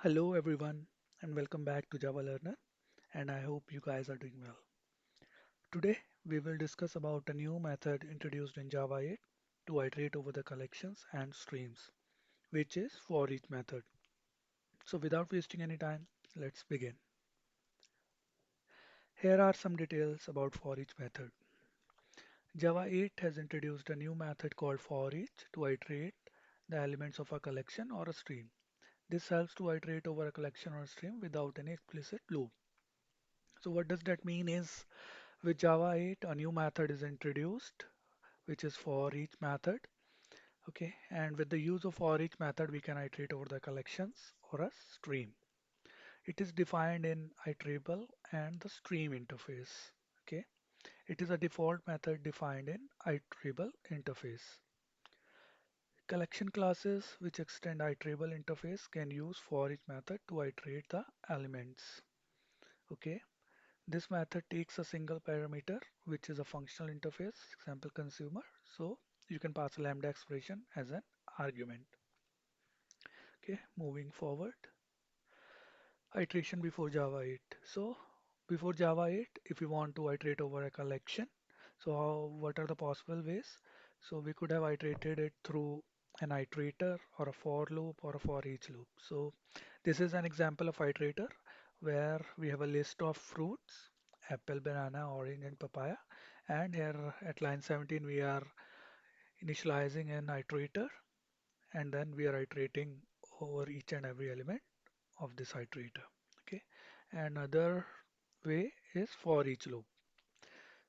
Hello everyone and welcome back to Java Learner, and I hope you guys are doing well. Today we will discuss about a new method introduced in Java 8 to iterate over the collections and streams, which is for each method. So without wasting any time, let's begin. Here are some details about for each method. Java 8 has introduced a new method called for each to iterate the elements of a collection or a stream. This helps to iterate over a collection or stream without any explicit loop. So what does that mean is with Java 8, a new method is introduced, which is for each method. Okay, and with the use of for each method, we can iterate over the collections or a stream. It is defined in iterable and the stream interface. Okay, it is a default method defined in iterable interface. Collection classes which extend iterable interface can use for each method to iterate the elements. Okay, this method takes a single parameter, which is a functional interface, example consumer. So you can pass a lambda expression as an argument. Okay, moving forward, iteration before Java 8. So before Java 8, if you want to iterate over a collection, so what are the possible ways? So we could have iterated it through an iterator or a for loop or a for each loop. So this is an example of iterator where we have a list of fruits, apple, banana, orange, and papaya. And here at line 17, we are initializing an iterator and then we are iterating over each and every element of this iterator. Okay. Another way is for each loop.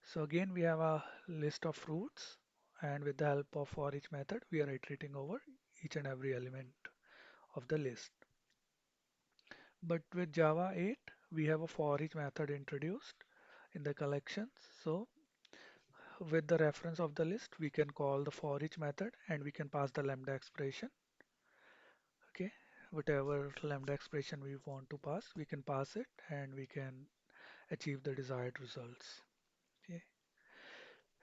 So again, we have a list of fruits and with the help of for each method, we are iterating over each and every element of the list. But with Java 8, we have a for each method introduced in the collections. So with the reference of the list, we can call the for each method and we can pass the lambda expression. Okay, whatever lambda expression we want to pass, we can pass it and we can achieve the desired results. Okay,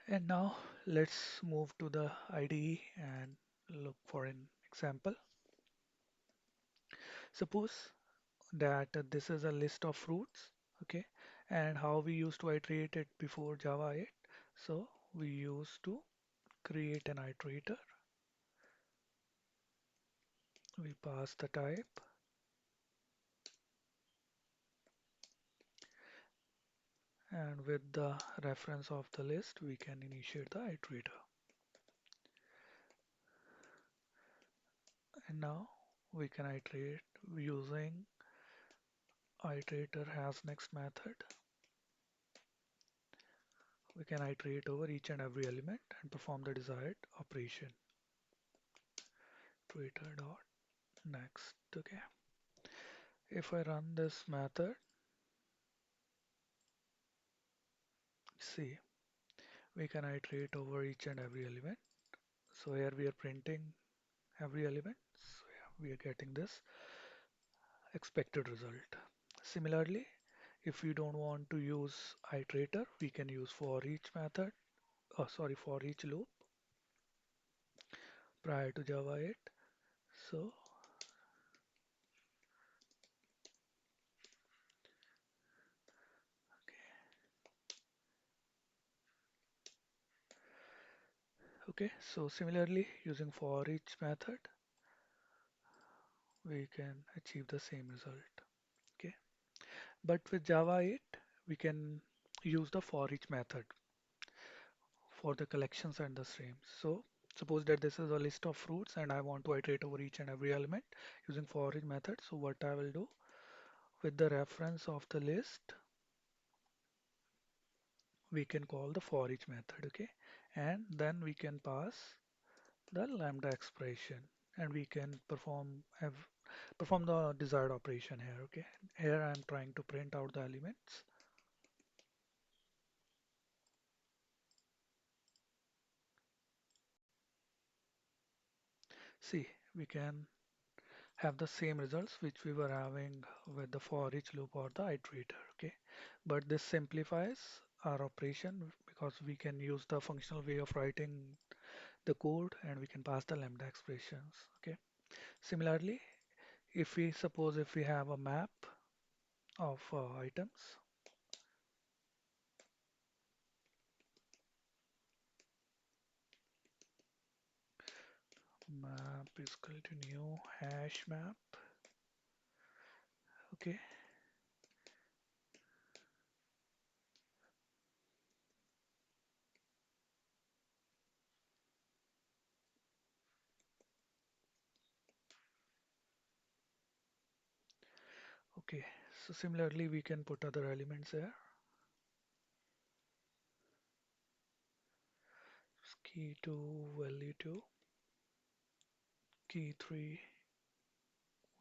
and now let's move to the IDE and look for an example. Suppose that this is a list of fruits, okay, and how we used to iterate it before Java 8. So we used to create an iterator, we pass the type, and with the reference of the list, we can initiate the iterator. And now we can iterate using iterator has next method. We can iterate over each and every element and perform the desired operation. Iterator dot next. Okay. If I run this method, see, we can iterate over each and every element. So here we are printing every element. So yeah, we are getting this expected result. Similarly, if we don't want to use iterator, we can use for each method, for each loop prior to Java 8. So, okay, so similarly, using for each method, we can achieve the same result. Okay, but with Java 8, we can use the for each method for the collections and the streams. So, suppose that this is a list of fruits and I want to iterate over each and every element using for each method. So, what I will do with the reference of the list, we can call the for each method. Okay, and then we can pass the lambda expression and we can perform the desired operation here. Okay, here I'm trying to print out the elements. See, we can have the same results which we were having with the for each loop or the iterator. Okay, but this simplifies our operation because we can use the functional way of writing the code and we can pass the lambda expressions. Okay, similarly, if we suppose if we have a map of items, map is equal to new hash map. Okay, okay. So similarly, we can put other elements here. Key 2, value 2, key 3,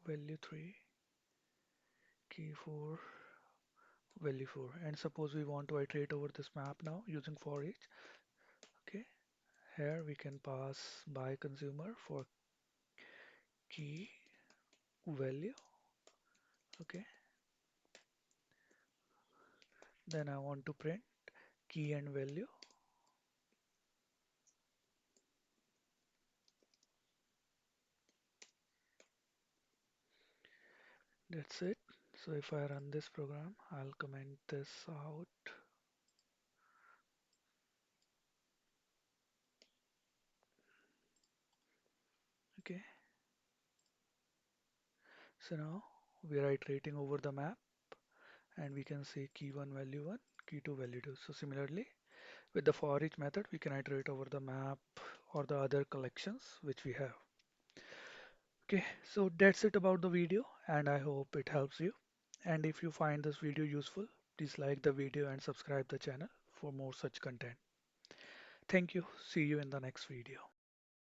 value 3, key 4, value 4. And suppose we want to iterate over this map now using for each. Okay, here we can pass by consumer for key value. Okay, then I want to print key and value. That's it. So if I run this program, I'll comment this out. Okay, so now we are iterating over the map and we can see key 1 value 1, key 2 value 2. So similarly, with the for each method, we can iterate over the map or the other collections which we have. Okay, so that's it about the video and I hope it helps you. And if you find this video useful, please like the video and subscribe the channel for more such content. Thank you. See you in the next video.